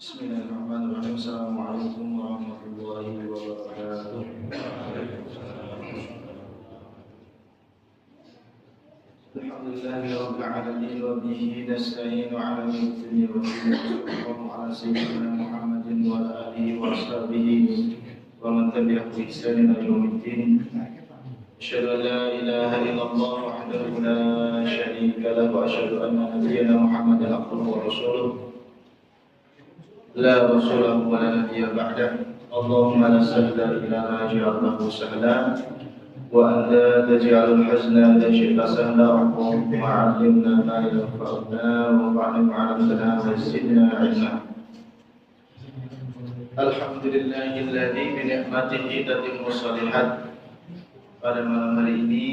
Bismillahirrahmanirrahim. Assalamualaikum warahmatullahi wabarakatuh. Alhamdulillahi rabbil alamin wa bihi nasta'inu ala umuri dunya wa din. Sallallahu ala sayyidina Muhammadin wa ala alihi wa ashabihi wa man tabi'ahu bi ihsan ila yaumiddin. Asyhadu an la ilaha illallah wahdahu la syarika lahu wa asyhadu anna nabiyyana Muhammadan abduhu wa rasuluh. لا رسوله ولا نبي بعده اللهم لا سهل إلا ما جعلته سهلا وأنت تجعل الحزن إذا شئت سهلا اللهم علمنا ما ينفعنا وانفعنا بما علمتنا وزدنا علما. Alhamdulillahilladzi bi ni'matihi tatimmu shalihat. Pada malam hari ini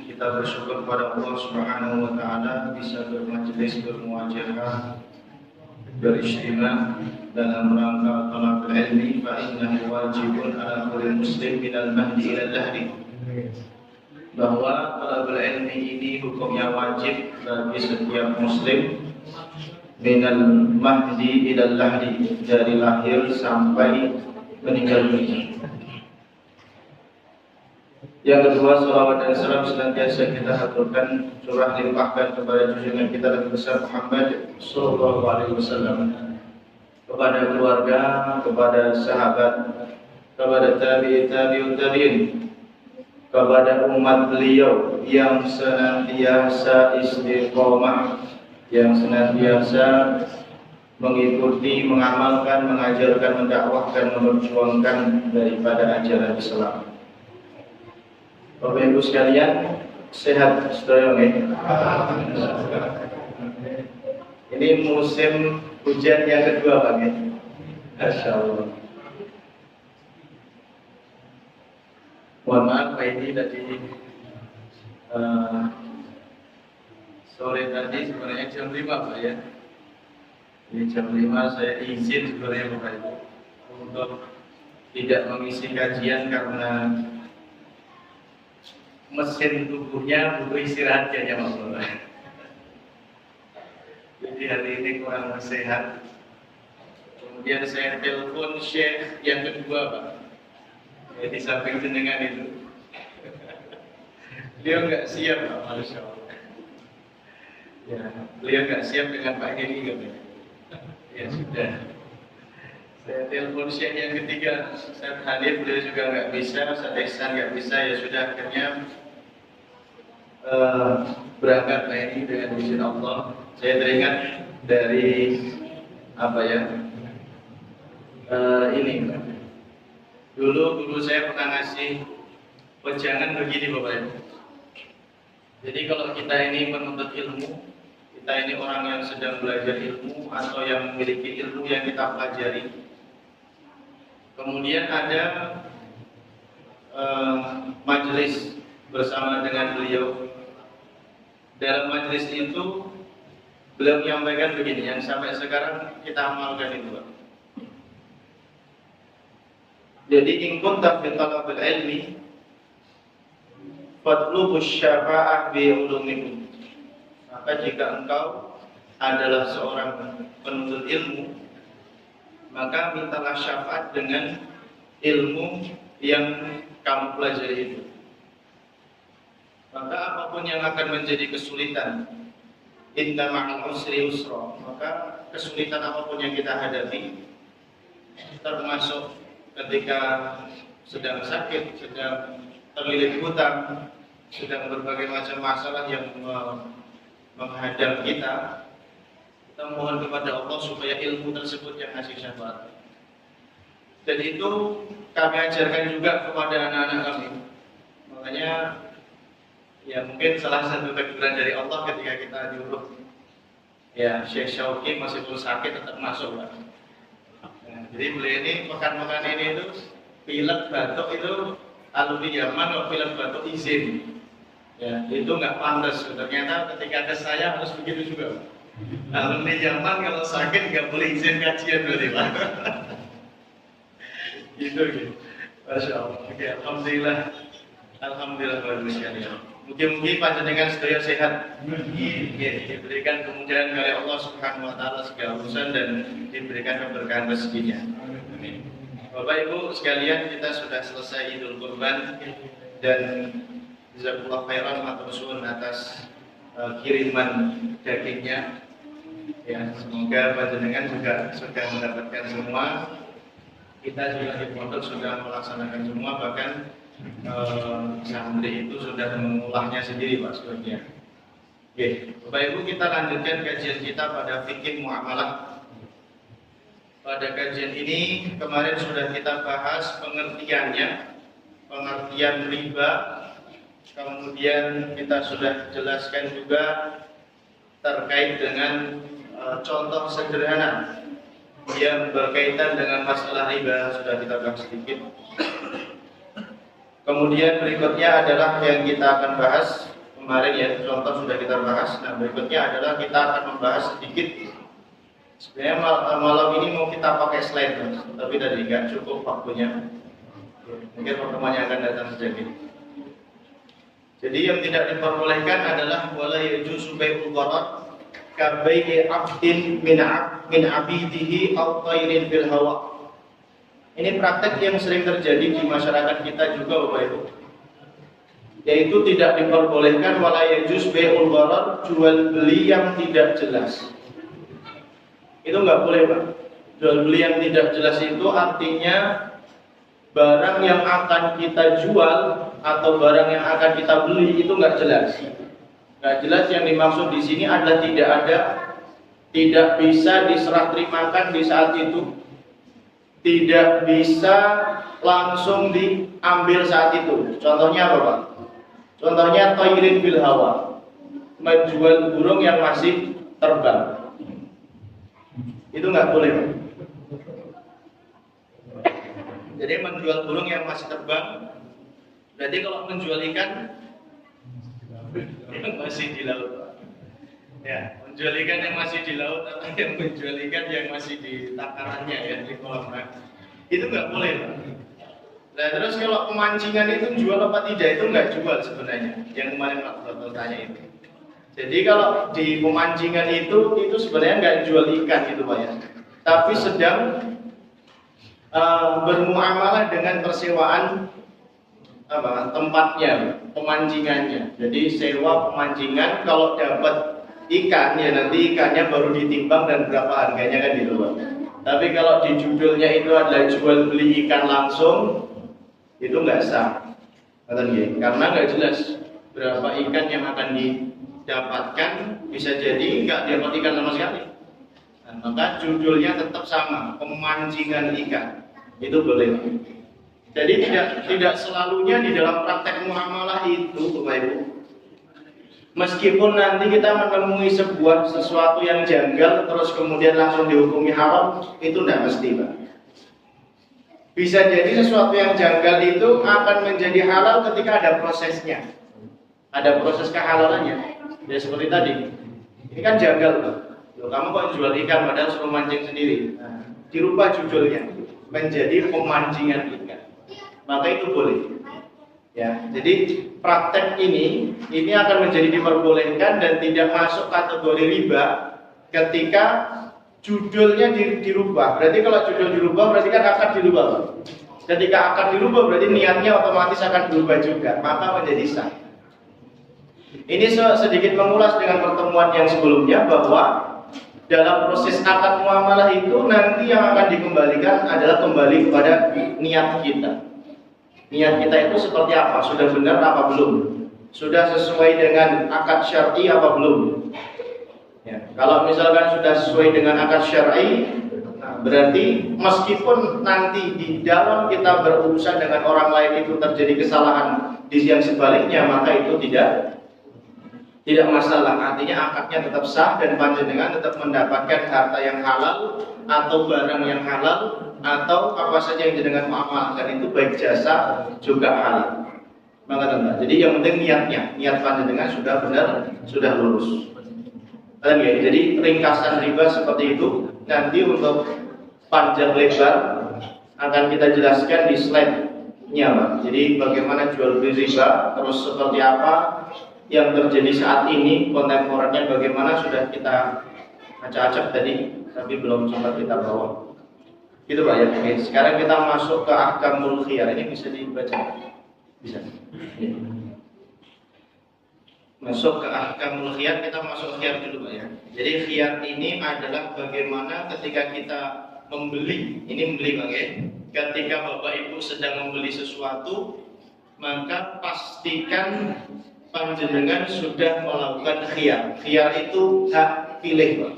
kita bersyukur kepada Allah Subhanahu wa taala bisa bermajlis bermuajahah beristimah dalam rangka talabul ilmi fa innahu wajibun ala kulli muslim minal mahdi ila lahdi, bahwa talabul ilmi ini hukumnya wajib bagi setiap muslim minal mahdi ila lahdi, dari lahir sampai meninggal dunia. Yang kedua, salawat dan salam senantiasa kita haturkan, curah limpahkan kepada junjungan kita Nabi besar Muhammad sallallahu alaihi wasallam, kepada keluarga, kepada sahabat, kepada tabi'in, kepada umat beliau yang senantiasa istiqomah, yang senantiasa mengikuti, mengamalkan, mengajarkan, mendakwahkan, memperjuangkan daripada ajaran Islam. Bapak Ibu sekalian, sehat saudara ya? Ini musim hujan yang kedua Pak ya? Masya Allah. Mohon maaf Pak, ini tadi sore tadi sebenarnya jam 5 Pak ya. Ini jam 5 saya izin sebenarnya Bapak Ibu untuk tidak mengisi kajian karena mesin tubuhnya butuh istirahat ya Bapak. Jadi hari ini kurang sehat. Kemudian saya telepon Syekh yang kedua Pak, ya, di samping jenengan itu. Beliau nggak siap Pak, Masya Allah. Ya, beliau nggak siap dengan Pak Heri katanya. Ya sudah. Saya telepon Syekh yang ketiga, saya hadir, beliau juga nggak bisa, Ustaz Ihsan nggak bisa, ya sudah akhirnya berangkat Pak ini dengan izin Allah. Saya teringat dari apa ya? Ini Pak. Dulu guru saya pernah ngasih wejangan begini Bapak Ibu. Jadi kalau kita ini menuntut ilmu, kita ini orang yang sedang belajar ilmu atau yang memiliki ilmu yang kita pelajari, kemudian ada majelis bersama dengan beliau. Dalam majelis itu beliau menyampaikan begini, yang sampai sekarang kita amalkan itu Pak. Jadi in kunta fi talabil ilmi fatlubus syafa'ah bi ulumikum. Maka jika engkau adalah seorang penuntut ilmu, maka mintalah syafaat dengan ilmu yang kamu pelajari itu. Maka apapun yang akan menjadi kesulitan, inna ma'al usri yusra, maka kesulitan apapun yang kita hadapi, termasuk ketika sedang sakit, sedang terlilit hutang, sedang berbagai macam masalah yang menghadang kita, kita mohon kepada Allah supaya ilmu tersebut yang ngasih syafaat. Dan itu kami ajarkan juga kepada anak-anak kami. Makanya ya mungkin salah satu teguran dari Allah ketika kita diuruh, ya Syekh Syauqi masih pun sakit tetap masuk Pak. Nah, jadi beliau ini pekan-pekan ini itu pilek batuk itu alumni Yaman, kalau pilek batuk izin. Ya itu nggak pantas. Ternyata ketika ada saya harus begitu juga Pak. Alumni Yaman kalau sakit nggak boleh izin kajian berarti Pak. Gitu. Masya Allah. Oke, alhamdulillah. Alhamdulillah. Mungkin panjenengan sedaya sehat, diberikan kemudahan oleh Allah Subhanahu Wa Taala segala urusan dan diberikan keberkahan rezekinya. Bapak Ibu sekalian, kita sudah selesai Idul Kurban dan jazakumullah khairan matur suwun atas kiriman dagingnya. Ya, semoga panjenengan juga sudah mendapatkan semua. Kita juga di pondok sudah melaksanakan semua, bahkan santri itu sudah mengolahnya sendiri Pak sebenarnya. Oke, Bapak Ibu, kita lanjutkan kajian kita pada fikih muamalah. Pada kajian ini kemarin sudah kita bahas pengertiannya, pengertian riba. Kemudian kita sudah jelaskan juga terkait dengan contoh sederhana yang berkaitan dengan masalah riba, sudah kita bahas sedikit. Kemudian berikutnya adalah yang kita akan bahas kemarin ya, contoh sudah kita bahas. Nah, berikutnya adalah kita akan membahas sedikit. Sebenarnya malam ini mau kita pakai slide, tapi tadi nggak cukup waktunya. Mungkin pertemuannya akan datang saja gitu. Jadi yang tidak diperbolehkan adalah wala yajuzu bai'ul gharar ka bai'i 'abdin min 'abidihi aw tayrin fil hawa. Ini praktek yang sering terjadi di masyarakat kita juga Bapak Ibu. Yaitu tidak diperbolehkan wala yajuz bai'ul gharar, jual beli yang tidak jelas. Itu nggak boleh Pak. Jual beli yang tidak jelas itu artinya barang yang akan kita jual atau barang yang akan kita beli itu nggak jelas. Nggak jelas yang dimaksud di sini adalah tidak bisa diserah terimakan di saat itu, tidak bisa langsung diambil saat itu. Contohnya apa Pak? Contohnya toirin bil hawa, menjual burung yang masih terbang. Itu nggak boleh Pak. Jadi menjual burung yang masih terbang, berarti kalau menjual ikan yang masih di laut, ya menjual ikan yang masih di laut atau yang menjual ikan yang masih di takarannya ya di kolam renang, itu nggak boleh Pak. Nah terus kalau pemancingan itu jual apa tidak, itu nggak jual sebenarnya. Yang kemarin Pak Bapak tanya itu. Jadi kalau di pemancingan itu sebenarnya nggak jual ikan gitu Pak ya, tapi sedang bermuamalah dengan persewaan tempatnya, pemancingannya. Jadi sewa pemancingan, kalau dapat ikan ya nanti ikannya baru ditimbang dan berapa harganya kan gitu Pak. Tapi kalau di judulnya itu adalah jual beli ikan langsung, itu nggak sah, karena nggak jelas berapa ikan yang akan didapatkan, bisa jadi nggak dapat ikan sama sekali. Nah, maka judulnya tetap sama, pemancingan ikan, itu boleh. Jadi tidak selalunya di dalam praktek muamalah itu Bapak Ibu, meskipun nanti kita menemui sesuatu yang janggal terus kemudian langsung dihukumi haram, itu tidak mesti Pak. Bisa jadi sesuatu yang janggal itu akan menjadi halal ketika ada prosesnya, ada proses kehalalannya. Ya seperti tadi, ini kan janggal Pak. Loh, kamu kok jual ikan padahal suruh mancing sendiri. Nah, dirubah judulnya menjadi pemancingan ikan, maka itu boleh. Ya, jadi praktek ini akan menjadi diperbolehkan dan tidak masuk kategori riba ketika judulnya dirubah. Berarti kalau judul dirubah berarti kan akad dirubah. Ketika akad dirubah berarti niatnya otomatis akan berubah juga, maka menjadi sah. Ini sedikit mengulas dengan pertemuan yang sebelumnya bahwa dalam proses akad muamalah itu nanti yang akan dikembalikan adalah kembali kepada niat kita. Niat kita itu seperti apa? Sudah benar apa belum? Sudah sesuai dengan akad syar'i apa belum? Ya, kalau misalkan sudah sesuai dengan akad syar'i, berarti meskipun nanti di dalam kita berurusan dengan orang lain itu terjadi kesalahan di yang sebaliknya, maka itu tidak masalah. Artinya akadnya tetap sah dan panjenengan tetap mendapatkan harta yang halal atau barang yang halal atau apa saja yang dengan muamalah, dan itu baik jasa juga halal. Maka teman, jadi yang penting niat panjenengan sudah benar, sudah lurus. Dan ya, jadi ringkasan riba seperti itu. Nanti untuk panjang lebar akan kita jelaskan di slide-nya Pak. Jadi bagaimana jual beli riba, terus seperti apa yang terjadi saat ini kontemporer bagaimana sudah kita acak-acak tadi, tapi belum sempat kita bawa. Gitu Pak ya. Oke, sekarang kita masuk ke ahkamul khiyar. Ini bisa dibaca? Bisa. Masuk ke ahkamul khiyar, kita masuk khiyar dulu Pak ya. Jadi khiyar ini adalah bagaimana ketika kita membeli, ini membeli Pak ya. Ketika Bapak Ibu sedang membeli sesuatu, maka pastikan panjenengan sudah melakukan khiyar. Khiyar itu hak pilih Pak.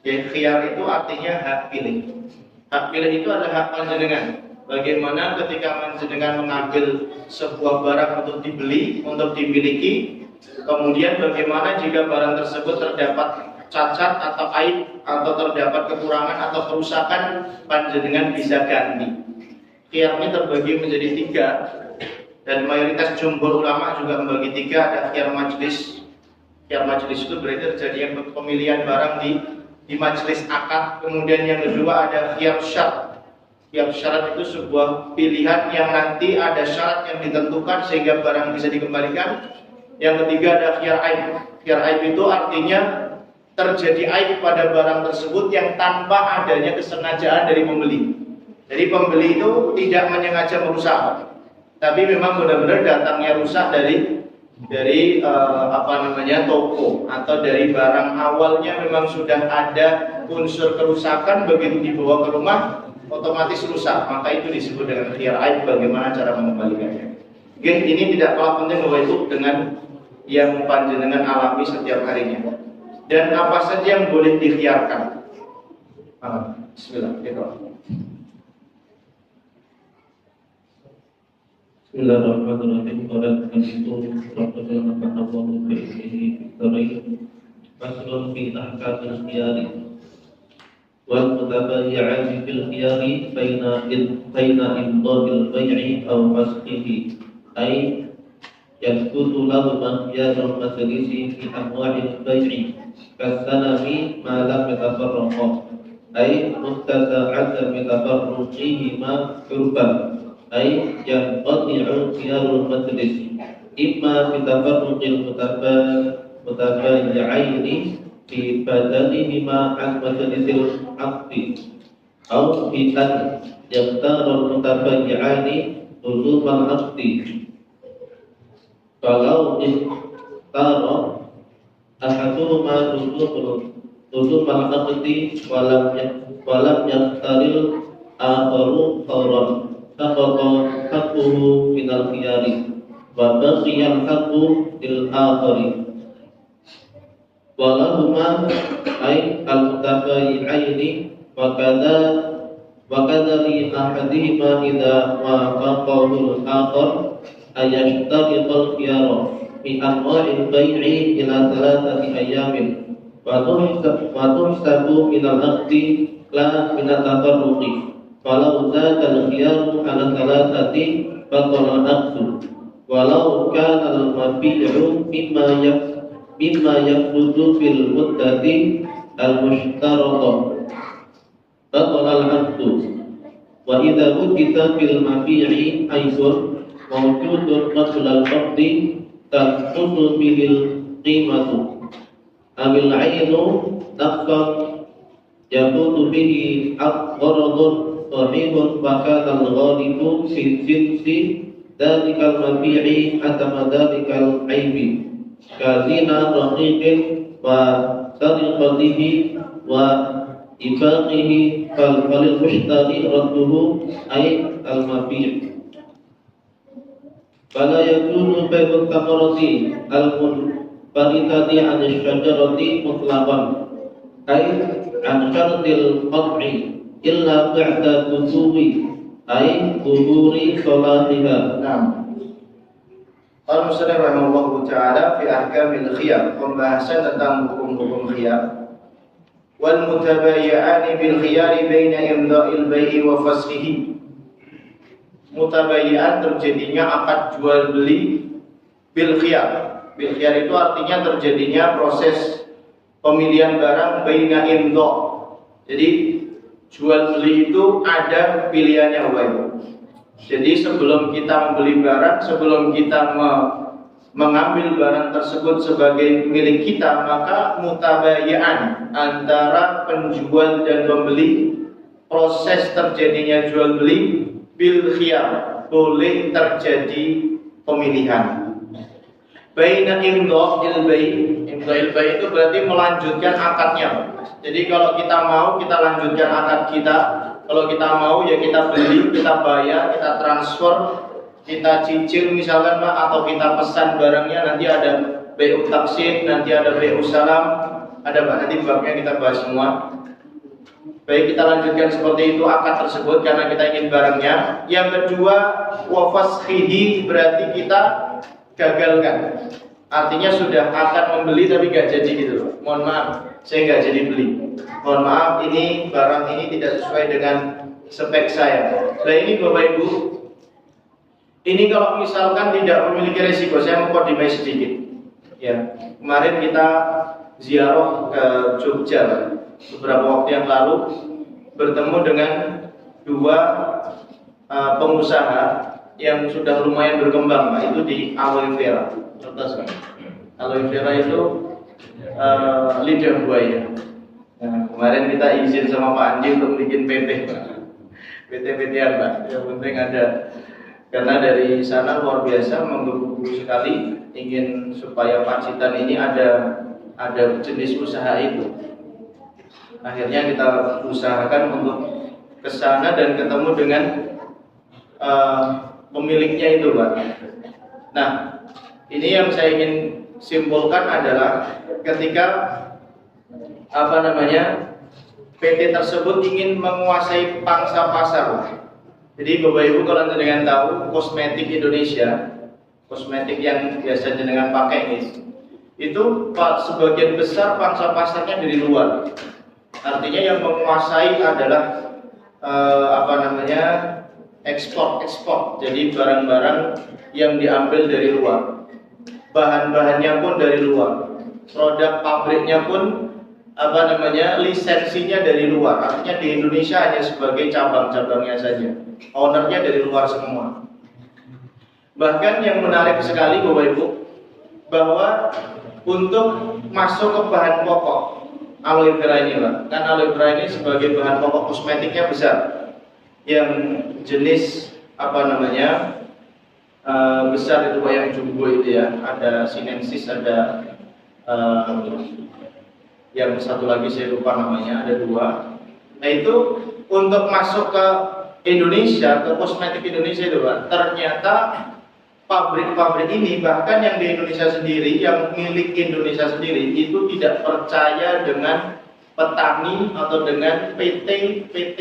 Ya, khiyar itu artinya hak pilih. Hak pilih itu adalah hak panjenengan. Bagaimana ketika panjenengan mengambil sebuah barang untuk dibeli, untuk dimiliki, kemudian bagaimana jika barang tersebut terdapat cacat atau aib atau terdapat kekurangan atau kerusakan, panjenengan bisa ganti. Khiyar ini terbagi menjadi 3 dan mayoritas jumhur ulama juga membagi 3. Ada khiyar majlis. Khiyar majlis itu berarti terjadinya pemilihan barang di majelis akad. Kemudian yang kedua ada khiyar syarat. Khiyar syarat itu sebuah pilihan yang nanti ada syarat yang ditentukan sehingga barang bisa dikembalikan. Yang ketiga ada khiyar aib. Khiyar aib itu artinya terjadi aib pada barang tersebut yang tanpa adanya kesengajaan dari pembeli. Jadi pembeli itu tidak menyengaja merusak, tapi memang benar-benar datangnya rusak dari toko atau dari barang awalnya memang sudah ada unsur kerusakan, begitu dibawa ke rumah otomatis rusak, maka itu disebut dengan khiyar aib. Bagaimana cara mengembalikannya? Oke, ini tidak kalah penting bahwa itu dengan yang panjenengan alami setiap harinya. Dan apa saja yang boleh dikhiarkan? Bismillah. Bismillahirrahmanirrahim. Rabbana taqabbal minna faslun fi ahkamil khiyari wal mutabayyi'ati fil khiyari baina imdadil bai'i aw fasqihi ay yasqutu lahu khiyarul majlisi fi anwa'il bai'i kasanami ma lam yatafarraqa ay mustasa'ata bi tafarruqihi ma qurban ay yanqati'u khiyarul majlis imma bi tafarruqil mutabayyi'aini fi badalihima an majlisil 'aqdi aw fi an yaqtarul mutabayyi'ani luzumal 'aqdi. Kalau ikhtara ahaduhuma luzumal 'aqdi walam yaqtaril akharu qawran saqata haqquhu minal khiyari wa baqiyal haqqu lil akhari walahuma ay al-mutabayyi'aini wa kadza li ahadihima idza wafaqahu al-akhar ayashtariqal khiyara fi anwa'il bai'i ila 3 ayyamin wa tuhsabu minal 'aqdi la minat tafarruqi. Walau zada al-khiyaru ala 3 batala al-aqdu walau kana al-mabi'u mimma yafudu fil muddati al-mushtarata batala al-aqdu. Wa idza wujida fil mabi'i aibun mawjudun qabla al-qabdi tasqutu bihil qimatu amil 'ainu nafsan yafudu bihi aqradun sahihun fakana al-ghalibu fi jinsi dalikal mabi'i atama dalikal aibi kazina raqiqin wa sariqatihi wa ibaqihi falil mushtari radduhu ay al-mabi' fala yakunu bai'ut tamarati al-munfaridati an asy-syajarati mutlaqan ay an syartil qat'i illa ba'da tutuwi ay tuhuri salatiha. Al-Musannif rahimahullahu ta'ala fi ahkamil khiyar, pembahasan tentang hukum-hukum khiyar. Wal mutabayyi'ani bil khiyari baina imda'il bai'i wa fashihi. Mutabayyi'an terjadinya akad jual beli bil khiyar. Bil khiyar itu artinya terjadinya proses pemilihan barang baina imda'. Jadi jual beli itu ada pilihannya Bapak Ibu. Jadi sebelum kita membeli barang, sebelum kita mengambil barang tersebut sebagai milik kita, maka mutabayaan antara penjual dan pembeli, proses terjadinya jual beli bil khiyar, boleh terjadi pemilihan. Baina imdha'il bai itu berarti melanjutkan akadnya. Jadi kalau kita mau, kita lanjutkan akad kita. Kalau kita mau, ya kita beli, kita bayar, kita transfer, kita cicil misalkan Pak, atau kita pesan barangnya. Nanti ada BU taksid, nanti ada BU salam, ada Pak, nanti babnya kita bahas semua. Baik, kita lanjutkan seperti itu akad tersebut karena kita ingin barangnya. Yang kedua, wafashihi, berarti kita gagalkan. Artinya sudah akan membeli tapi gak jadi gitu. Mohon maaf, saya gak jadi beli. Mohon maaf, ini barang ini tidak sesuai dengan spek saya. Nah ini Bapak Ibu, ini kalau misalkan tidak memiliki resiko, saya mengkodimai sedikit. Ya, kemarin kita ziarah ke Jogja beberapa waktu yang lalu, bertemu dengan dua pengusaha yang sudah lumayan berkembang, itu di aloe vera. Aloe vera itu lidah buaya. Nah, kemarin kita izin sama Pak Andi untuk bikin PT, PT-PT-an Pak. Yang penting ada, karena dari sana luar biasa menggebu-gebu sekali, ingin supaya Pacitan ini ada jenis usaha itu. Akhirnya kita usahakan untuk ke sana dan ketemu dengan pemiliknya itu Pak. Nah, ini yang saya ingin simpulkan adalah ketika PT tersebut ingin menguasai pangsa pasar. Jadi Bapak Ibu kalau dengan tahu kosmetik Indonesia, kosmetik yang biasa dengan pakai ini, itu sebagian besar pangsa pasarnya dari luar. Artinya yang menguasai adalah ekspor. Jadi barang-barang yang diambil dari luar, bahan-bahannya pun dari luar, produk pabriknya pun lisensinya dari luar. Artinya di Indonesia hanya sebagai cabang-cabangnya saja, ownernya dari luar semua. Bahkan yang menarik sekali Bapak Ibu, bahwa untuk masuk ke bahan pokok aloe vera ini Pak, kan aloe vera ini sebagai bahan pokok kosmetiknya besar, yang jenis besar itu Pak, yang jumbo itu ya, ada sinensis, ada yang satu lagi saya lupa namanya, ada dua. Nah itu untuk masuk ke Indonesia, ke kosmetik Indonesia itu Pak, ternyata pabrik-pabrik ini, bahkan yang di Indonesia sendiri, yang milik Indonesia sendiri, itu tidak percaya dengan petani atau dengan PT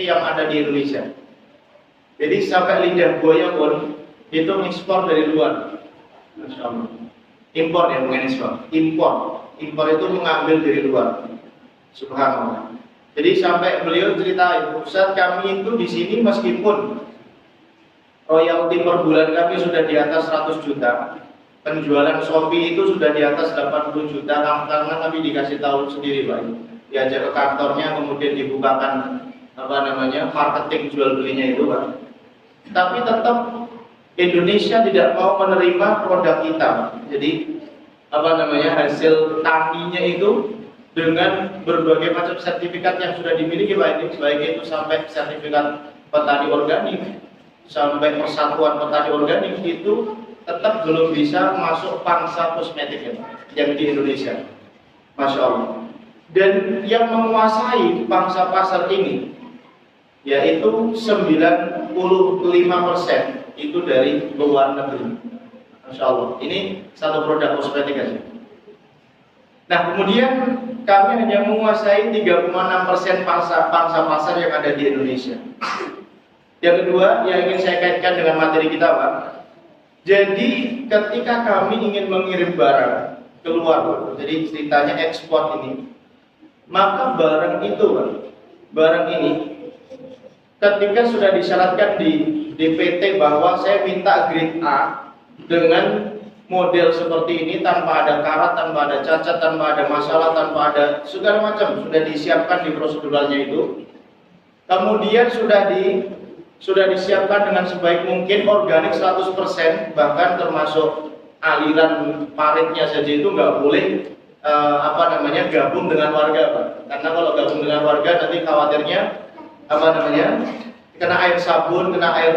yang ada di Indonesia. Jadi sampai lidah buaya pun itu ekspor dari luar. Impor ya, bukan ekspor. Impor itu mengambil dari luar. Subhanallah. Jadi sampai beliau ceritain, Ustaz, kami itu di sini meskipun royalti per bulan kami sudah di atas 100 juta, penjualan Shopee itu sudah di atas 80 juta, karena kami dikasih tahu sendiri Pak, diajak ke kantornya, kemudian dibukakan marketing jual belinya itu Pak. Tapi tetap Indonesia tidak mau menerima produk kita Pak. Jadi hasil taninya itu dengan berbagai macam sertifikat yang sudah dimiliki Pak, ini baik itu sampai sertifikat petani organik, sampai persatuan petani organik, itu tetap belum bisa masuk pangsa kosmetik yang di Indonesia. Masya Allah. Dan yang menguasai pangsa pasar ini yaitu 95% itu dari luar negeri. Masya Allah. Ini satu produk kosmetik aja. Nah kemudian kami hanya menguasai 3,6% pangsa pasar yang ada di Indonesia. Yang kedua, yang ingin saya kaitkan dengan materi kita Pak, jadi ketika kami ingin mengirim barang keluar Pak, jadi ceritanya ekspor ini, maka barang itu Pak, barang ini ketika sudah disyaratkan di DPT bahwa saya minta grade A dengan model seperti ini, tanpa ada karat, tanpa ada cacat, tanpa ada masalah, tanpa ada segala macam, sudah disiapkan di proseduralnya itu. Kemudian sudah disiapkan dengan sebaik mungkin, organik 100%, bahkan termasuk aliran paritnya saja itu nggak boleh gabung dengan warga, Pak. Karena kalau gabung dengan warga nanti khawatirnya kena air sabun, kena air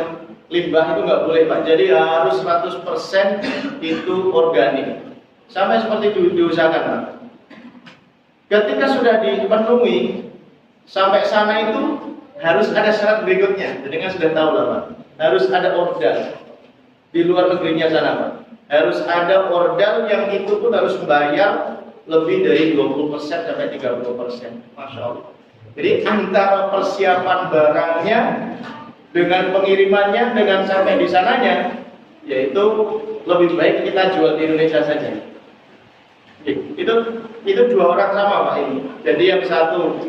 limbah, itu nggak boleh, Pak. Jadi harus 100% itu organik. Sampai seperti itu diusahakan, Pak. Ketika sudah dipenuhi sampai sana itu harus ada syarat berikutnya. Jadi kan sudah tahu lah, Pak. Harus ada ordal di luar negerinya sana, Pak. Harus ada ordal yang itu pun harus membayar lebih dari 20% sampai 30%. Masya Allah. Jadi antara persiapan barangnya dengan pengirimannya dengan sampai di sananya, yaitu lebih baik kita jual di Indonesia saja. Itu dua orang sama, Pak, ini. Jadi yang satu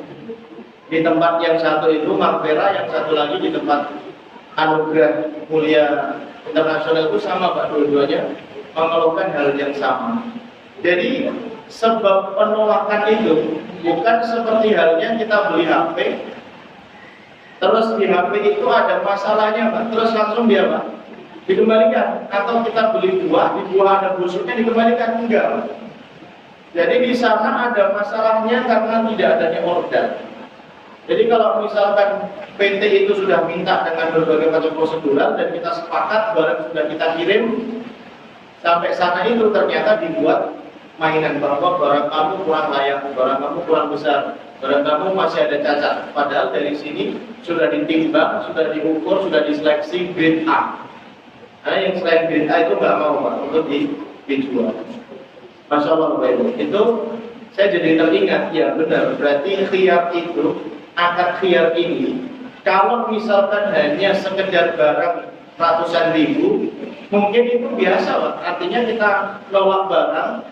di tempat yang satu itu Maghfirah, yang satu lagi di tempat Anugerah Mulia Internasional itu sama, Pak, dua-duanya mengeluhkan hal yang sama. Jadi sebab penolakan itu bukan seperti halnya kita beli HP, terus di HP itu ada masalahnya, Pak, terus langsung dia, Pak, dikembalikan. Atau kita beli buah, di buah ada busuknya, dikembalikan. Enggak, Pak. Jadi di sana ada masalahnya karena tidak adanya ordal. Jadi kalau misalkan PT itu sudah minta dengan berbagai macam prosedural dan kita sepakat barang sudah kita kirim sampai sana, itu ternyata dibuat mainan bahwa barang kamu kurang layak, barang kamu kurang besar, barang kamu masih ada cacat. Padahal dari sini sudah ditimbang, sudah diukur, sudah diseleksi grade A. Karena yang selain grade A itu nggak mau, Pak, untuk dijual. Masya Allah, Bapak Ibu. Itu saya jadi teringat, ya benar. Berarti khiyar itu, akad khiyar ini, kalau misalkan hanya sekedar barang ratusan ribu, mungkin itu biasa, Pak. Artinya kita nolak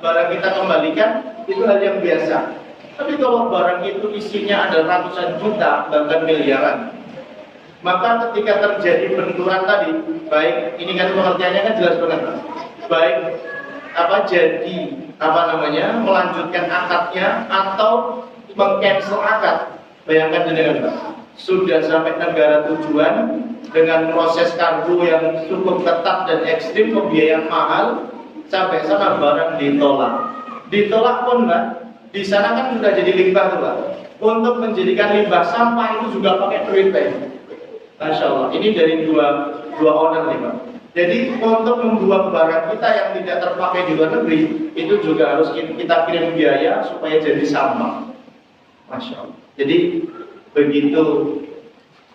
barang kita kembalikan, itu hal yang biasa. Tapi kalau barang itu isinya ada ratusan juta, bahkan miliaran, maka ketika terjadi benturan tadi, baik ini kan pengertiannya kan jelas banget, baik melanjutkan akadnya atau meng-cancel akad. Bayangkan dengan Pak, sudah sampai negara tujuan dengan proses kargo yang cukup ketat dan ekstrim, pembiayaan mahal, sampai sana barang ditolak pun, Mbak, di sana kan sudah jadi limbah tuh, Pak. Untuk menjadikan limbah sampah itu juga pakai duit, Pak. Masya Allah, ini dari dua owner nih, Pak. Jadi untuk membuang barang kita yang tidak terpakai di luar negeri, itu juga harus kita kirim biaya supaya jadi sampah. Masya Allah. Jadi begitu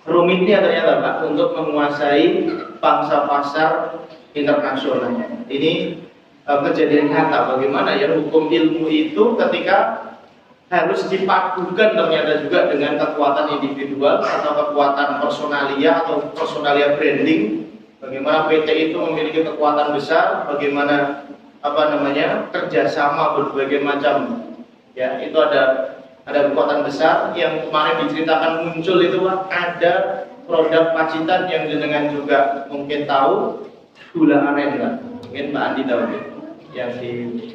rumitnya ternyata, Pak, untuk menguasai pangsa pasar internasional. Ini kejadian nyata bagaimana ya hukum ilmu itu ketika harus dipadukan ternyata juga dengan kekuatan individual atau kekuatan personalia atau personalia branding. Bagaimana PT itu memiliki kekuatan besar, bagaimana kerjasama berbagai macam, ya itu ada kekuatan besar. Yang kemarin diceritakan muncul itu, Pak, ada produk Pacitan yang jenengan juga mungkin tahu, gula aren, Pak. Mungkin Pak Andi tahu ya, yang di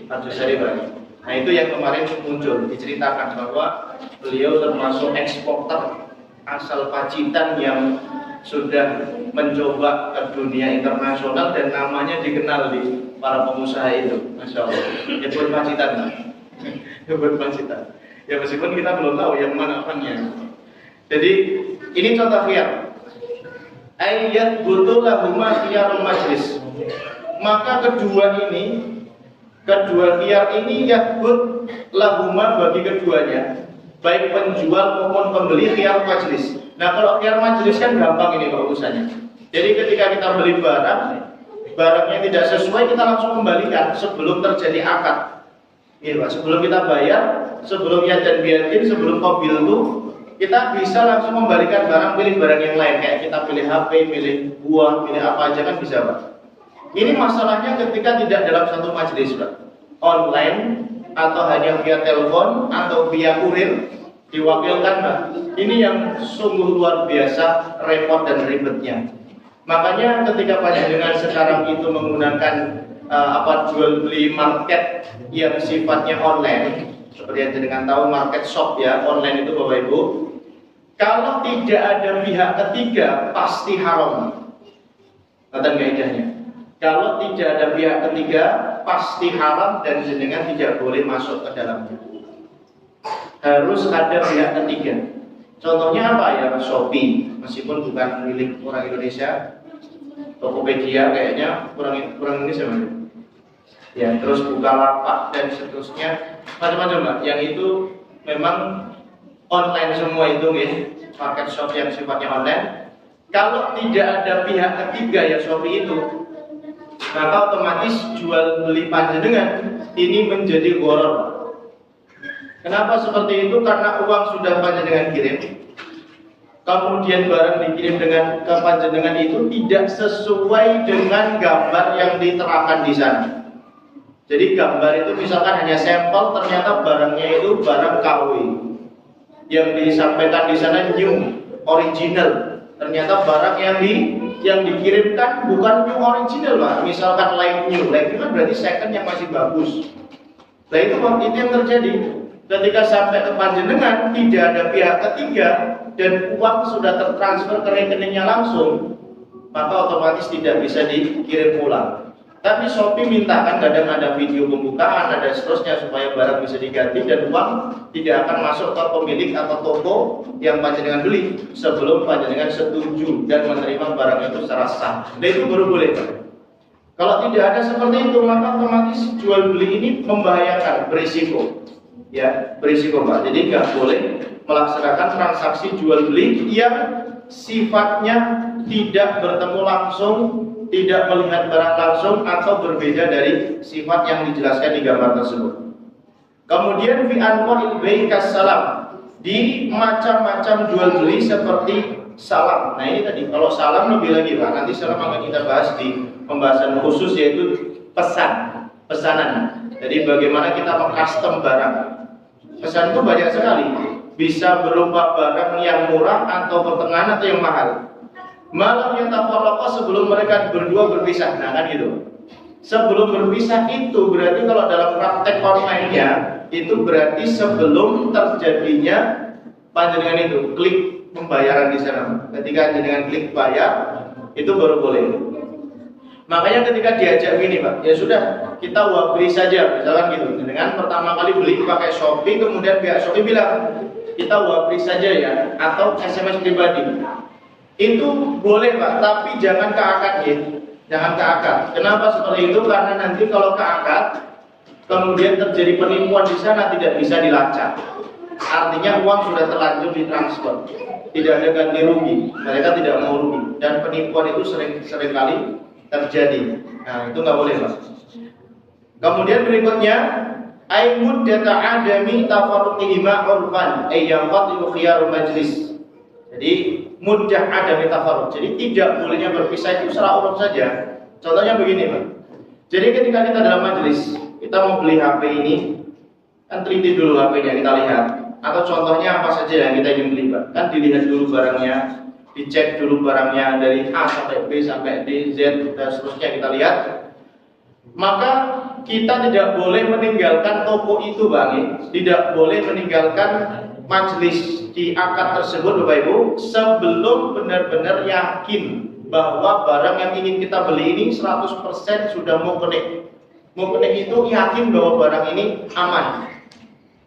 Arjosari, Pak. Nah itu yang kemarin muncul, diceritakan bahwa beliau termasuk eksporter asal Pacitan yang sudah mencoba ke dunia internasional dan namanya dikenal di para pengusaha itu. Masya Allah, nyebut Pacitan, Pak. Nyebut Pacitan. Ya meskipun kita belum tahu yang mana orangnya. Jadi ini contoh khiyar. Ayat butuh lahuma khiyarul majlis. Maka kedua khiyar ini yakbut lahuma bagi keduanya, baik penjual maupun pembeli, khiyar majlis. Nah kalau khiyar majlis kan gampang ini, Pak, urusannya. Jadi ketika kita beli barangnya tidak sesuai, kita langsung kembalikan sebelum terjadi akad. Iya, Pak, sebelum kita bayar, sebelum yadan biadin, sebelum mobil itu, kita bisa langsung membalikan barang, pilih barang yang lain. Kayak kita pilih HP, pilih buah, pilih apa aja kan bisa, Pak. Ini masalahnya ketika tidak dalam satu majelis, Pak. Online atau hanya via telepon atau via kurir diwakilkan, Pak. Ini yang sungguh luar biasa repot dan ribetnya. Makanya ketika panjenengan sekarang itu menggunakan jual beli market yang sifatnya online, seperti yang jenengan tahu market shop ya, online itu, Bapak Ibu, kalau tidak ada pihak ketiga pasti haram. Kata kaidahnya. Kalau tidak ada pihak ketiga, pasti haram dan jenengan tidak boleh masuk ke dalamnya. Harus ada pihak ketiga. Contohnya apa ya? Shopee, meskipun bukan milik orang Indonesia. Tokopedia kayaknya kurang Indonesia, Mas. Ya, terus Bukalapak dan seterusnya, macam-macam, Mbak. Yang itu memang online semua itu, ya, market shop yang sifatnya online. Kalau tidak ada pihak ketiga ya Shopee itu, maka otomatis jual beli panjenengan ini menjadi gharar. Kenapa seperti itu? Karena uang sudah panjenengan kirim, kemudian barang dikirim dengan ke panjenengan itu tidak sesuai dengan gambar yang diterangkan di sana. Jadi gambar itu misalkan hanya sampel, ternyata barangnya itu barang KW. Yang disampaikan di sana new, original. Ternyata barang yang dikirimkan bukan new original, Pak. Misalkan light new kan berarti second yang masih bagus. Nah itu yang terjadi. Ketika sampai ke panjenengan tidak ada pihak ketiga dan uang sudah tertransfer ke rekeningnya langsung, maka otomatis tidak bisa dikirim pulang. Tapi Shopee mintakan kadang ada video pembukaan, ada seterusnya supaya barang bisa diganti dan uang tidak akan masuk ke pemilik atau toko yang panjenengan beli sebelum panjenengan setuju dan menerima barang itu secara sah. Nah itu baru boleh, Pak. Kalau tidak ada seperti itu, maka otomatis jual beli ini membahayakan, berisiko. Ya, berisiko, Pak. Jadi nggak boleh melaksanakan transaksi jual beli yang sifatnya tidak bertemu langsung, tidak melihat barang langsung atau berbeda dari sifat yang dijelaskan di gambar tersebut. Kemudian fi anwa'il bai' salam, di macam-macam jual beli seperti salam. Nah ini tadi, kalau salam lebih lagi, Pak. Nanti salam akan kita bahas di pembahasan khusus, yaitu pesanan. Jadi bagaimana kita mengcustom barang. Pesan itu banyak sekali, bisa berupa barang yang murah atau pertengahan atau yang mahal. Malam yang tafarraqa, sebelum mereka berdua berpisah. Nah kan gitu. Sebelum berpisah itu berarti kalau dalam praktek online-nya itu berarti sebelum terjadinya panjenengan itu klik pembayaran di sana. Ketika panjenengan klik bayar itu baru boleh. Makanya ketika diajak gini, Pak, ya sudah kita wabri saja, misalkan gitu. Dengan pertama kali beli pakai Shopee, kemudian pihak Shopee bilang kita wabri saja ya, atau SMS pribadi. Itu boleh, Pak, tapi jangan ke akad ya. Jangan ke akad. Kenapa seperti itu? Karena nanti kalau ke akad, kemudian terjadi penipuan di sana tidak bisa dilacak. Artinya uang sudah terlanjur ditransfer, tidak ada ganti rugi, mereka tidak mau rugi, dan penipuan itu sering kali terjadi. Nah itu nggak boleh, Pak. Kemudian berikutnya, ay muddata adami tafarruqihima urfan ay yanqati'u khiyarul majlis. Jadi muddah adami tafarruq. Jadi tidak bolehnya berpisah itu secara uruf saja. Contohnya begini, Pak. Jadi ketika kita dalam majlis, kita mau beli HP ini, kan teliti dulu HP-nya, kita lihat. Atau contohnya apa saja yang kita ingin beli, Pak. Kan dilihat dulu barangnya, dicek dulu barangnya dari A sampai B sampai D, Z, dan seterusnya kita lihat. Maka kita tidak boleh meninggalkan toko itu, Bang. Tidak boleh meninggalkan majelis di akad tersebut, Bapak Ibu, sebelum benar-benar yakin bahwa barang yang ingin kita beli ini 100% sudah mau connect. Mau connect itu yakin bahwa barang ini aman.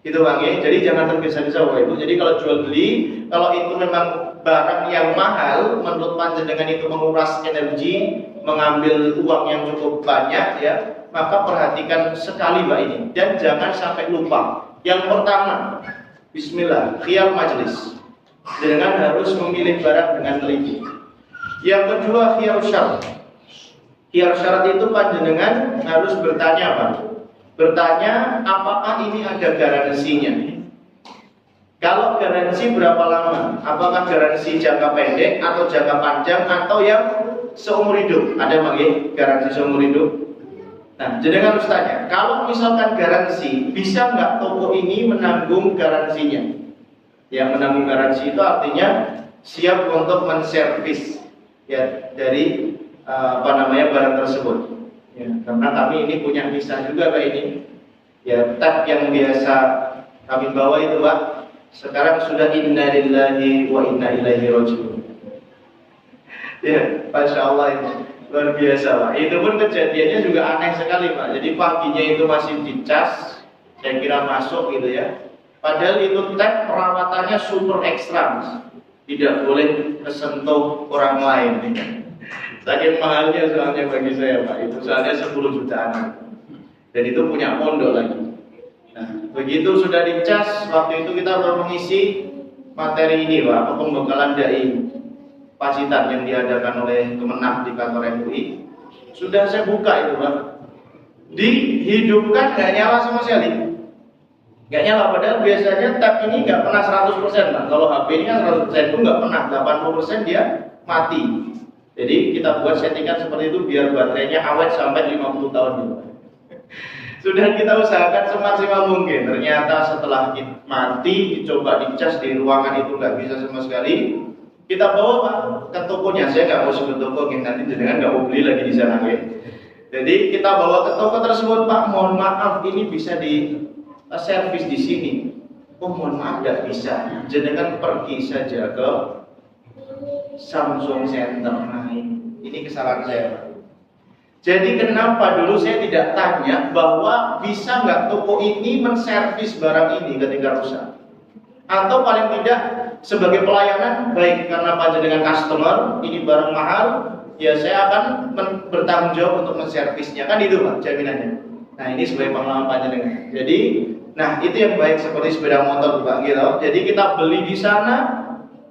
Gitu, Bang. Jadi jangan tergesa-gesa, Bapak Ibu. Jadi kalau jual beli, kalau itu memang barang yang mahal, menurut panjenengan itu menguras energi, mengambil uang yang cukup banyak, ya, maka perhatikan sekali, Mbak, ini, dan jangan sampai lupa. Yang pertama, bismillah, khiyar majlis, dengan harus memilih barang dengan teliti. Yang kedua, khiyar syarat. Khiyar syarat itu panjenengan harus bertanya, Pak. Bertanya apakah ini ada garansinya. Kalau garansi berapa lama? Apakah garansi jangka pendek atau jangka panjang atau yang seumur hidup? Ada bang garansi seumur hidup? Nah, jenengan harus tanya. Kalau misalkan garansi, bisa nggak toko ini menanggung garansinya? Ya, menanggung garansi itu artinya siap untuk menservis ya dari barang tersebut. Ya, karena kami ini punya misah juga kayak ini. Ya, tab yang biasa kami bawa itu, Pak. Sekarang sudah inna lillahi wa inna ilaihi raji'un. Ya, Masya Allah ini. Luar biasa Pak. Itu pun kejadiannya juga aneh sekali Pak. Jadi paginya itu masih dicas, saya kira masuk gitu ya. Padahal itu tab perawatannya super ekstra, tidak boleh kesentuh orang lain. Saking mahalnya soalnya bagi saya Pak. Itu soalnya 10 jutaan. Dan itu punya pondok lagi. Nah, begitu sudah dicas, waktu itu kita baru mengisi materi ini Pak, pembekalan dai Pacitan yang diadakan oleh Kemenang di kantor MUI. Sudah saya buka itu Pak, dihidupkan nggak nyala sama sekali, nggak nyala. Padahal biasanya tab ini nggak pernah 100% Pak. Kalau HP ini kan 100% itu nggak pernah, 80% dia mati. Jadi kita buat settingan seperti itu biar baterainya awet sampai 50 tahun gitu. Sudah kita usahakan semaksimal mungkin. Ternyata setelah mati, dicoba dicas di ruangan itu nggak bisa sama sekali. Kita bawa Pak ke tokonya. Saya nggak mau sebut toko, nanti jenengan nggak mau beli lagi di sana. Jadi kita bawa ke toko tersebut, Pak. Mohon maaf, ini bisa di servis di sini. Oh mohon maaf, nggak bisa. Jenengan pergi saja ke Samsung Center. Nah ini kesalahan saya Pak. Jadi kenapa dulu saya tidak tanya bahwa bisa nggak toko ini menservis barang ini ketika rusak? Atau paling tidak sebagai pelayanan, baik karena panjenengan customer, ini barang mahal, ya saya akan bertanggung jawab untuk menservisnya, kan itu Pak jaminannya. Nah ini sebagai pengalaman panjenengan. Jadi, nah itu yang baik seperti sepeda motor Pak gitu. Jadi kita beli di sana,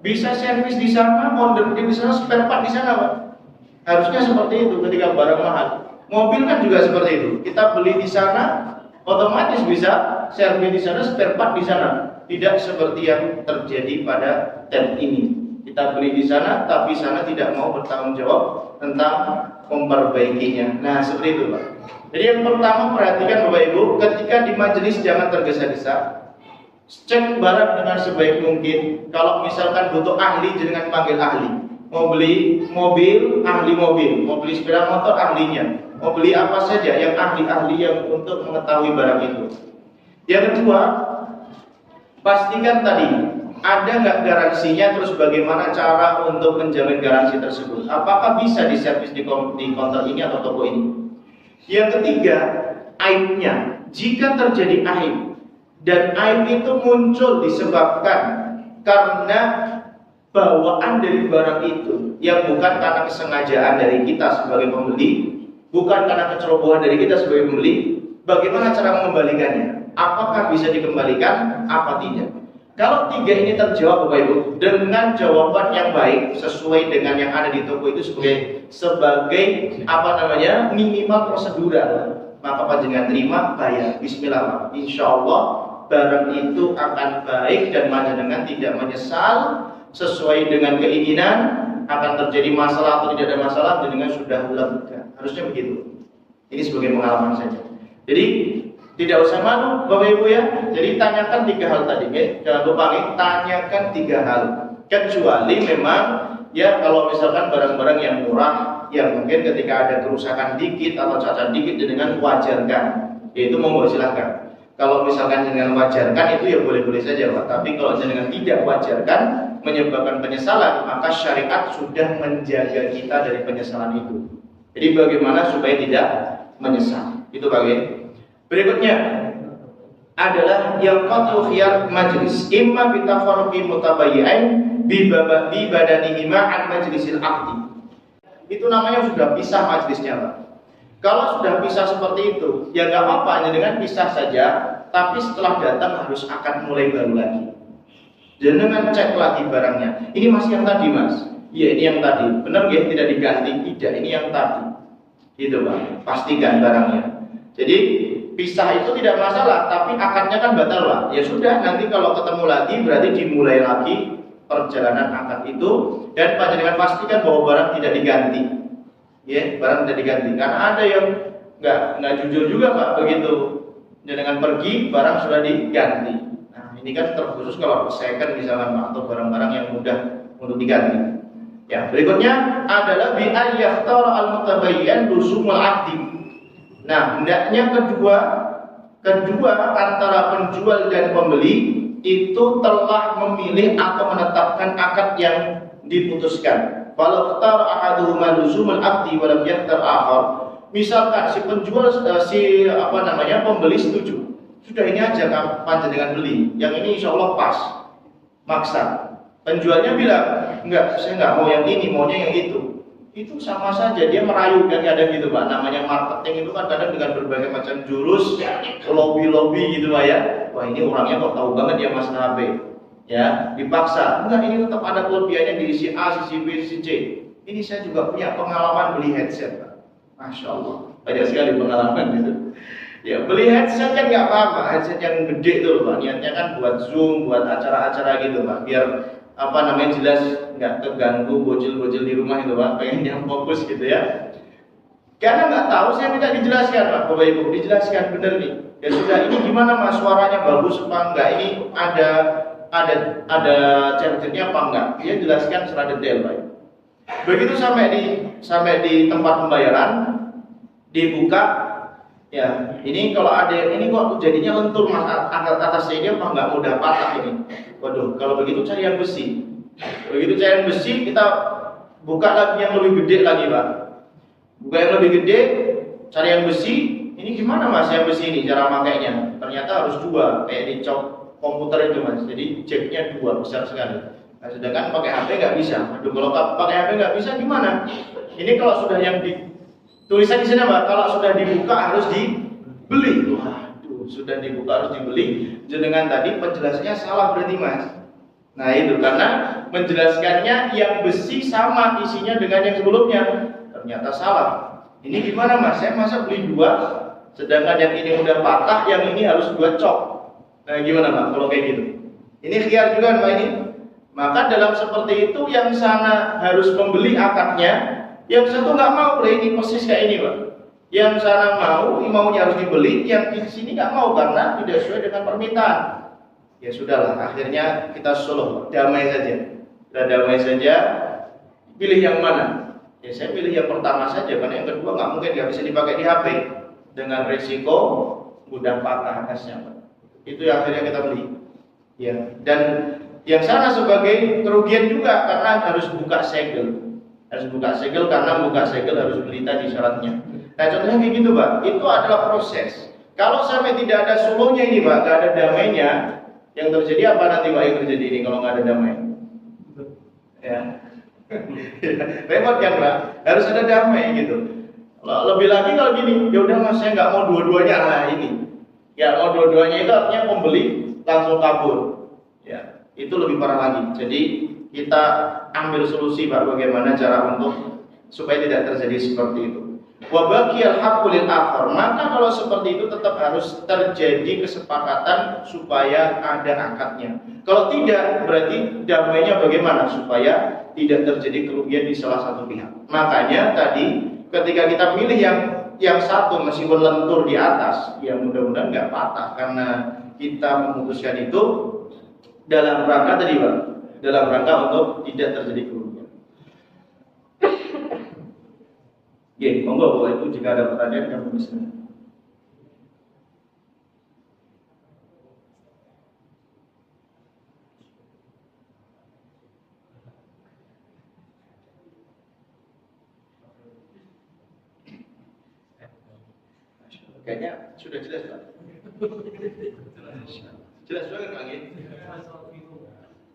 bisa servis di sana, modern di sana, spare part di sana Pak. Harusnya seperti itu ketika barang mahal. Mobil kan juga seperti itu. Kita beli di sana, otomatis bisa servis di sana, spare part di sana. Tidak seperti yang terjadi pada tab ini. Kita beli di sana, tapi sana tidak mau bertanggung jawab tentang memperbaikinya. Nah, seperti itu Pak. Jadi yang pertama perhatikan Bapak Ibu, ketika di majelis jangan tergesa-gesa. Cek barang dengan sebaik mungkin. Kalau misalkan butuh ahli, jangan panggil ahli. Mau beli mobil, ahli mobil. Mau beli sepeda motor, ahlinya. Mau beli apa saja, yang ahli-ahli yang untuk mengetahui barang itu. Yang kedua, pastikan tadi ada nggak garansinya, terus bagaimana cara untuk menjamin garansi tersebut. Apakah bisa diservis di counter ini atau toko ini. Yang ketiga, aibnya. Jika terjadi aib dan aib itu muncul disebabkan karena bawaan dari barang itu yang bukan karena kesengajaan dari kita sebagai pembeli, bukan karena kecerobohan dari kita sebagai pembeli, bagaimana cara mengembalikannya? Apakah bisa dikembalikan? Apa tidak? Kalau tiga ini terjawab Bapak Ibu dengan jawaban yang baik sesuai dengan yang ada di toko itu sebagai minimal prosedural, maka panjenengan terima, bayar, Bismillah. Insya Allah barang itu akan baik dan panjenengan tidak menyesal. Sesuai dengan keinginan, akan terjadi masalah atau tidak ada masalah, dengan sudah lega. Harusnya begitu. Ini sebagai pengalaman saja. Jadi tidak usah malu Bapak Ibu ya. Jadi tanyakan tiga hal tadi, jangan lupa tanyakan tiga hal. Kecuali memang ya kalau misalkan barang-barang yang murah, yang mungkin ketika ada kerusakan dikit atau cacat dikit, dengan wajarkan, yaitu monggo silakan. Kalau misalkan dengan wajarkan itu ya boleh-boleh saja Pak. Tapi kalau dengan tidak wajarkan menyebabkan penyesalan, maka syariat sudah menjaga kita dari penyesalan itu. Jadi bagaimana supaya tidak menyesal? Itu bagian. Berikutnya adalah yang qat'u khiyar majlis, imma bitafarruqi mutabayyin bi badanihima an majlisil aqdi. Itu namanya sudah pisah majlisnya Pak. Kalau sudah pisah seperti itu, ya nggak apa-apa, dengan pisah saja, tapi setelah datang harus akan mulai baru lagi. Jangan cek lagi barangnya. Ini masih yang tadi Mas. Iya ini yang tadi. Benar ya, tidak diganti? Tidak, ini yang tadi. Itu Pak. Pastikan barangnya. Jadi pisah itu tidak masalah, tapi akadnya kan batal Pak. Ya sudah, nanti kalau ketemu lagi berarti dimulai lagi perjalanan akad itu, dan panjenengan pastikan bahwa barang tidak diganti. Ya, barang tidak diganti. Karena ada yang nggak jujur juga Pak, begitu dengan pergi barang sudah diganti. Nah, ini kan terkhusus kalau second misalnya Pak, atau barang-barang yang mudah untuk diganti. Ya, berikutnya adalah bi ayyaktar al-mutabayyin rusumul aqdi. Nah, hendaknya kedua antara penjual dan pembeli itu telah memilih atau menetapkan akad yang diputuskan. Walau tar ahaduhuma luzumul abdi wa lam yaqtar akhar. Misalkan si penjual pembeli setuju. Sudah ini aja panjenengan beli. Yang ini insya Allah pas. Maksa. Penjualnya bilang, enggak, saya enggak mau yang ini, maunya yang itu. Itu sama saja, dia merayu kan kadang gitu Pak. Namanya marketing itu kan kadang dengan berbagai macam jurus, lobby gitu Pak ya. Wah ini orangnya kok tahu banget ya Mas HP. Ya, dipaksa. Enggak, ini tetap ada kelebihannya di sisi A, sisi B, sisi C. Ini saya juga punya pengalaman beli headset Pak. Masya Allah, banyak sekali pengalaman gitu. Ya, beli headset kan nggak apa-apa, headset yang gede tuh Pak. Niatnya kan buat Zoom, buat acara-acara gitu Pak. Biar jelas, nggak terganggu bocil-bocil di rumah itu Pak. Pengen yang fokus gitu ya. Karena nggak tahu, saya minta dijelaskan Pak, Bapak Ibu, dijelaskan bener nih. Ya sudah, ini gimana Mas, suaranya bagus apa enggak? Ini ada chargernya apa enggak? Dia jelaskan secara detail Pak. Begitu sampai di tempat pembayaran, dibuka, ya ini kalau ada ini kok jadinya lentur Mas, atasnya ini apa enggak mudah patah ini. Waduh, kalau begitu cari yang besi. Begitu cari yang besi, kita buka lagi yang lebih gede lagi Pak. Buka yang lebih gede, cari yang besi. Ini gimana Mas yang besi ini cara makainya? Ternyata harus dua, kayak di cok komputer itu Mas. Jadi jacknya dua, besar sekali. Nah, sedangkan pakai HP nggak bisa. Aduh, kalau pakai HP nggak bisa gimana? Ini kalau sudah yang tulisan di sini Pak, kalau sudah dibuka harus dibeli. Waduh, sudah dibuka harus dibeli. Jenengan tadi penjelasannya salah berarti Mas. Nah itu karena menjelaskannya yang besi sama isinya dengan yang sebelumnya. Ternyata salah. Ini gimana Mas? Saya masa beli dua, sedangkan yang ini udah patah, yang ini harus dua cok. Nah gimana Pak kalau kayak gitu? Ini khiyar juga Pak ini. Maka dalam seperti itu yang sana harus membeli akadnya, yang satu nggak mau, ini persis kayak ini Pak. Yang sana maunya harus dibeli, yang di sini nggak mau karena tidak sesuai dengan permintaan. Ya sudahlah, akhirnya kita suluh, damai saja. Kita damai saja, pilih yang mana? Ya saya pilih yang pertama saja, karena yang kedua nggak mungkin nggak bisa dipakai di HP dengan resiko mudah patah atasnya Pak. Itu yang akhirnya kita beli. Ya, dan yang sana sebagai kerugian juga karena harus buka segel. Harus buka segel karena buka segel harus beli tadi syaratnya. Nah contohnya kayak gitu Pak, itu adalah proses. Kalau sampai tidak ada suluhnya ini Pak, nggak ada damainya, yang terjadi apa nanti Pak yang terjadi ini kalau nggak ada damai? Ya, repot kan Pak? Harus ada damai gitu. Lebih lagi kalau gini, ya udah Mas saya nggak mau dua-duanya lah ini. Ya mau dua-duanya itu artinya pembeli langsung kabur. Ya, itu lebih parah lagi. Jadi kita ambil solusi Pak bagaimana cara untuk supaya tidak terjadi seperti itu. Wa baqiyal haqqu lil akhar. Maka kalau seperti itu tetap harus terjadi kesepakatan supaya ada akadnya. Kalau tidak berarti damainya bagaimana supaya tidak terjadi kerugian di salah satu pihak. Makanya tadi ketika kita pilih yang satu meskipun lentur di atas, ya mudah-mudahan nggak patah karena kita memutuskan itu dalam rangka tadi Pak, dalam rangka untuk tidak terjadi kerugian. Ya, monggo Bapak Ibu jika ada pertanyaan kami bisa. Kayaknya sudah jelas Pak. Jelas banget Pak.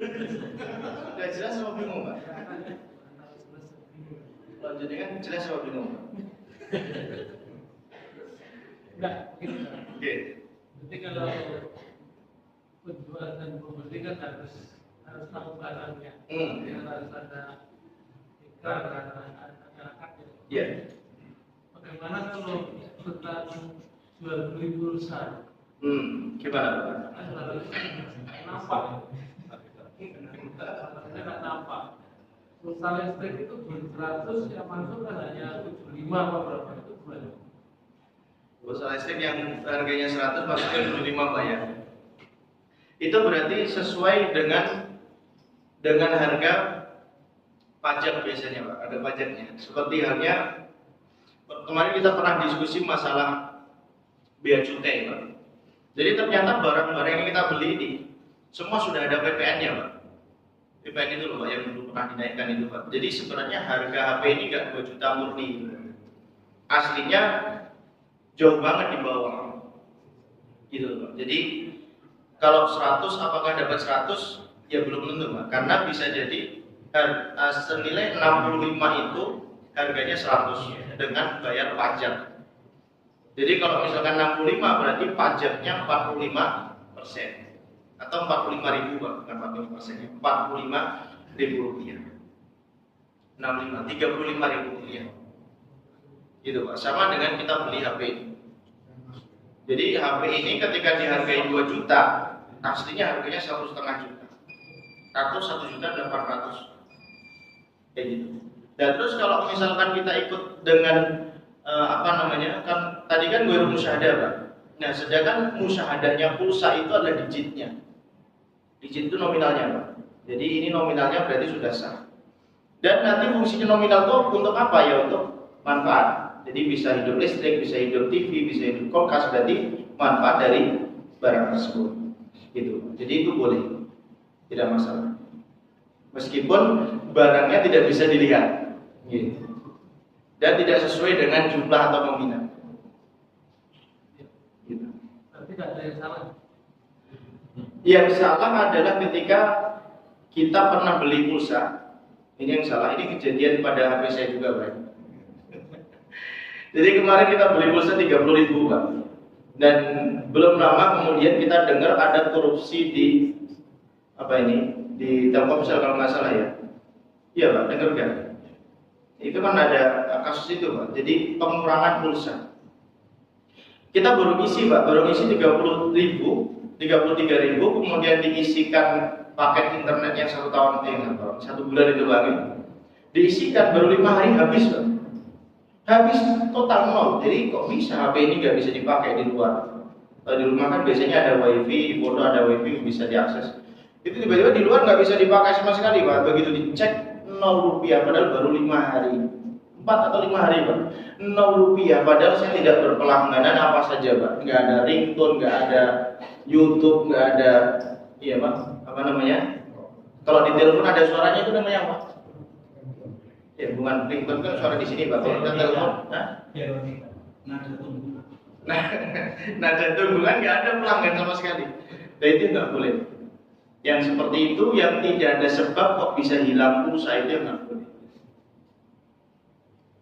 Sudah jelas sama bingung Pak. Lanjutnya kan jelas sama bingung Pak. Enggak, gitu. Oke. Jadi kalau penjual dan pembeli kan harus tahu barangnya. Harus ada ikrar ada akadnya. Iya. Bagaimana kalau tentang jual beli pulsa? Gimana Pak? Harus nampak. Tidak nampak. Pulsa listrik itu 100 yang masuk kan hanya 75 apa berapa itu gimana? Pulsa listrik yang harganya 100 masuknya 75 Pak ya. Itu berarti sesuai dengan harga pajak biasanya Pak. Ada pajaknya. Seperti halnya kemarin kita pernah diskusi masalah bea cukai Pak. Jadi ternyata barang-barang yang kita beli ini semua sudah ada PPN-nya Pak. PPN itu loh Pak, yang dulu pernah dinaikkan itu Pak. Jadi sebenarnya harga HP ini nggak 2 juta murni. Aslinya jauh banget di bawah. Gitu loh Pak. Jadi kalau 100 apakah dapat 100? Ya belum tentu Pak. Karena bisa jadi senilai 65 itu harganya 100 dengan bayar pajak. Jadi kalau misalkan 65 berarti pajaknya 45% atau 45.000 Pak, bukan 45%, 45.000 rupiah. 65, 35.000 rupiah. Gitu Pak, sama dengan kita beli HP ini. Jadi HP ini ketika dihargai 2 juta, aslinya harganya 1,5 juta atau 1.800.000. Kayak gitu. Dan terus kalau misalkan kita ikut dengan kan tadi kan gue musyahadah Pak. Nah sedangkan musyahadahnya pulsa itu adalah digitnya. Digit itu nominalnya Pak. Jadi ini nominalnya berarti sudah sah. Dan nanti fungsinya nominal itu untuk apa ya? Untuk manfaat. Jadi bisa hidup listrik, bisa hidup TV, bisa hidup kulkas, berarti manfaat dari barang tersebut. Gitu. Jadi itu boleh, tidak masalah. Meskipun barangnya tidak bisa dilihat, gitu. Dan tidak sesuai dengan jumlah atau nominal. Gitu. Berarti tidak ada yang salah. Yang salah adalah ketika kita pernah beli pulsa. Ini yang salah. Ini kejadian pada HP saya juga, Pak. Jadi kemarin kita beli pulsa 30.000 Pak. Dan belum lama kemudian kita dengar ada korupsi di di Telkomsel kalau nggak salah ya. Iya Pak, dengar kan? Itu kan ada kasus itu Pak. Jadi pengurangan pulsa. Kita baru isi Pak, baru isi 30.000, 33.000, kemudian diisikan paket internet yang 1 tahun, 1 bulan itu Pak. Diisikan baru 5 hari habis Pak. Habis total nol. Jadi kok bisa HP ini nggak bisa dipakai di luar? Kalau di rumah kan biasanya ada wifi, foto ada wifi bisa diakses. Itu tiba-tiba di luar nggak bisa dipakai sama sekali Pak. Begitu dicek 0 rupiah padahal baru 5 hari, 4 atau 5 hari Pak. 0 rupiah padahal saya tidak berpelangganan apa saja Pak. Nggak ada ringtone, nggak ada YouTube, nggak ada Pak. Kalau di telepon ada suaranya itu namanya apa? Ya bukan ringtone kan suara di sini Pak. Kalau kita telepon, nada tunggu kan nggak ada pelanggan sama sekali. Dan itu nggak boleh. Yang seperti itu yang tidak ada sebab kok bisa hilang pulsa itu yang nggak boleh.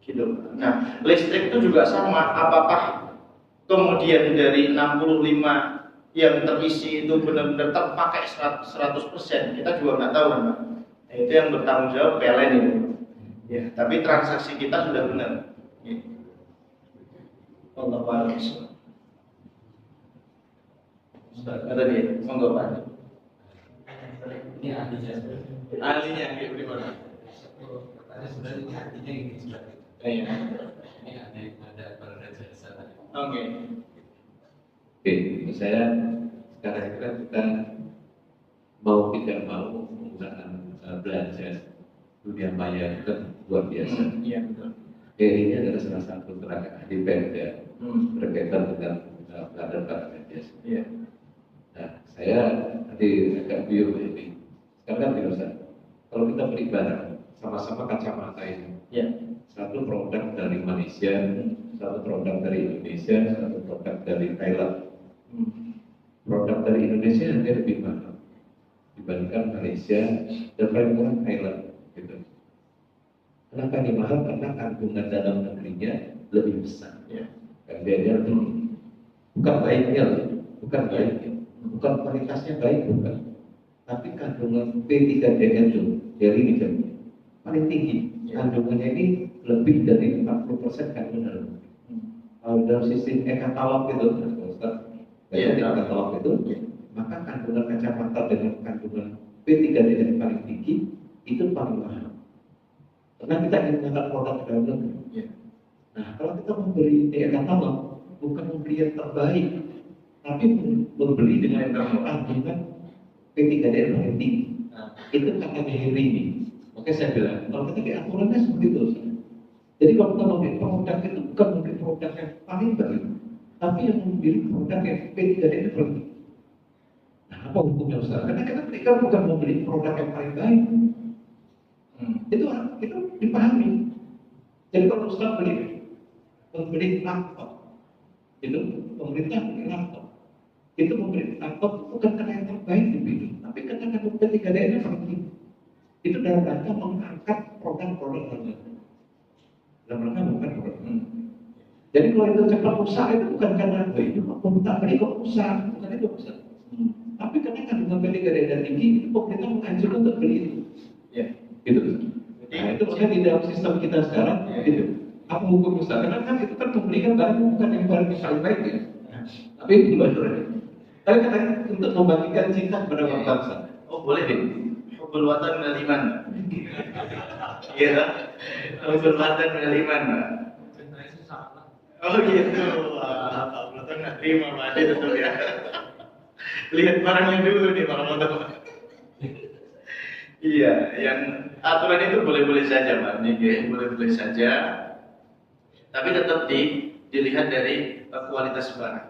Gitu. Nah listrik itu juga sama. Apakah kemudian dari 65 yang terisi itu benar-benar terpakai 100%? Kita juga nggak tahu kan Pak. Nah, itu yang bertanggung jawab PLN itu. Ya, tapi transaksi kita sudah benar. Allah Ta'ala. Ada dia, monggo Pak. Ini ahlinya. Ahlinya kayak gimana? Tadi sebenarnya ini artinya ini sebenarnya. Iya. Ini ada pada jasa. Oke. Oke, saya sekarang kita mau tidak mau menggunakan belanja dunia maya itu kan luar biasa. Iya betul. Oke, ini adalah salah satu tenaga ahli Pemda berkaitan dengan barang-barang media. Iya. Nah, saya tadi agak bingung ini. Sekarang kan tidak usah. Kalau kita beli barang, sama-sama kacamata ini. Iya. Satu produk dari Malaysia, satu produk dari Indonesia, satu produk dari Thailand. Produk dari Indonesia hanya lebih mahal dibandingkan Malaysia dan paling murah Thailand. Gitu. Kenapa ini mahal? Karena kandungan dalam negerinya lebih besar. Iya. Biayanya lebih tinggi. Bukan baiknya, bukan baiknya, bukan kualitasnya baik, bukan. Tapi kandungan P3DN itu dari nikel paling tinggi. Kandungannya ini lebih dari 40% kandungan dalam negeri. Kalau dalam sistem e-katalog itu, e-katalog itu, maka kandungan kacamata dengan kandungan P3DN paling tinggi itu paling mahal. Karena kita ingin mengangkat produk dalam negeri. Nah, kalau kita membeli e-katalog, bukan membeli yang terbaik, tapi membeli dengan kandungan P3DN paling tinggi. Itu katanya Henry ini. Oke, saya bilang, kalau kita aturannya seperti itu. Jadi kalau kita membeli produk itu bukan membeli produk yang paling baik, tapi yang membeli produk yang P3DN paling tinggi. Nah, Apa hukumnya Ustaz? Karena kita bukan membeli produk yang paling baik. Itu dipahami. Jadi kalau Ustaz membeli laptop, itu pemerintah beli laptop. Itu memberi laptop bukan karena yang terbaik dipilih, tapi karena ketika dia penting. Itu dalam rangka mengangkat produk-produk tertentu. Dalam rangka bukan produk. Jadi kalau itu cepat rusak itu bukan karena itu pemerintah beli kok rusak, bukan itu Ustaz. Tapi karena kandungan PTKDN tinggi, itu pemerintah menganjurkan untuk beli itu. Ya. Gitu. Nah, itu makanya di dalam sistem kita sekarang, gitu. Apa hukum Ustaz? Karena kan itu kan membelikan barang bukan yang paling baik ya. Tapi itu benar. Tapi katanya untuk membagikan cinta kepada bangsa. Oh boleh deh. Hubbul watan minal iman. Iya tak? Hubbul watan minal iman. Cinta itu salah. Oh gitu. Wah, Pak Broto nggak terima Pak Ade tentu ya. Lihat barangnya dulu nih Pak Broto. Iya, yang aturan itu boleh-boleh saja Pak. Nih, boleh-boleh saja. Tapi tetap dilihat dari kualitas barang.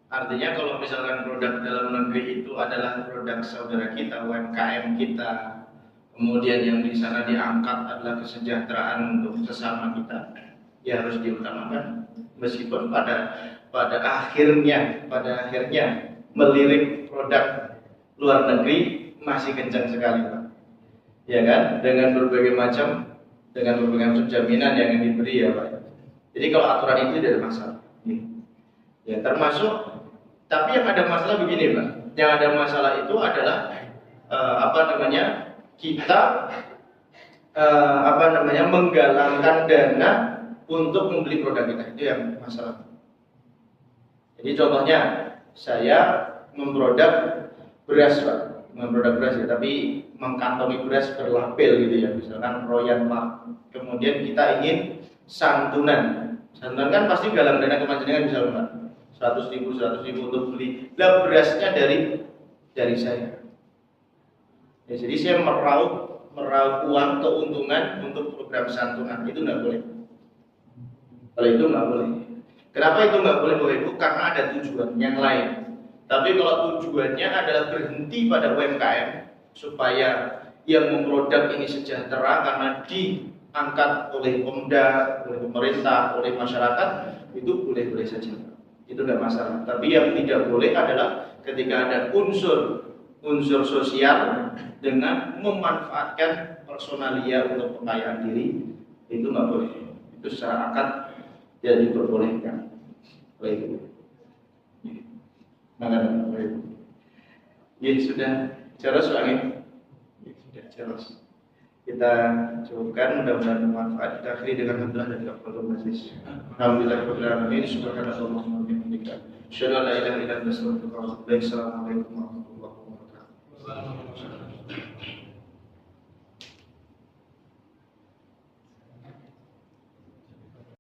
Artinya kalau misalkan produk dalam negeri itu adalah produk saudara kita, UMKM kita, kemudian yang di sana diangkat adalah kesejahteraan untuk sesama kita, ya harus diutamakan. Meskipun pada akhirnya melirik produk luar negeri masih kencang sekali, Pak. Ya kan? Dengan berbagai macam jaminan yang diberi ya, Pak. Jadi kalau aturan itu tidak ada masalah. Ya termasuk. Tapi yang ada masalah begini, Pak. Yang ada masalah itu adalah kita menggalangkan dana untuk membeli produk kita. Itu yang masalah. Jadi contohnya saya memproduk beras, Pak. Memproduk beras ya, tapi mengkantongi beras berlabel gitu ya. Misalkan Royan Mark. Kemudian kita ingin santunan. Santunan kan pasti galang dana kepanjenengan misalnya, Pak. 100.000 untuk beli. Lah berasnya dari saya. Ya, jadi saya meraup uang keuntungan untuk program santunan itu nggak boleh. Kalau itu nggak boleh. Kenapa itu nggak boleh Bapak Ibu? Karena ada tujuan yang lain. Tapi kalau tujuannya adalah berhenti pada UMKM supaya yang memproduk ini sejahtera karena diangkat oleh Pemda, oleh pemerintah, oleh masyarakat, itu boleh-boleh saja. Itu tidak masalah. Tapi yang tidak boleh adalah ketika ada unsur sosial dengan memanfaatkan personalia untuk kekayaan diri, itu nggak boleh. Itu secara akad tidak diperbolehkan. Baik. Maka baik. Ya sudah jelas Pak. Ya sudah jelas. Kita cukupkan, mudah-mudahan bermanfaat. Kita akhiri dengan hamdalah dan kafaratul majlis. Alhamdulillahirabbil alamin. Subhanallahumma wa bihamdika. Asyhadu an la ilaha illa anta astaghfiruka wa atubu ilaik. Assalamualaikum warahmatullahi wabarakatuh.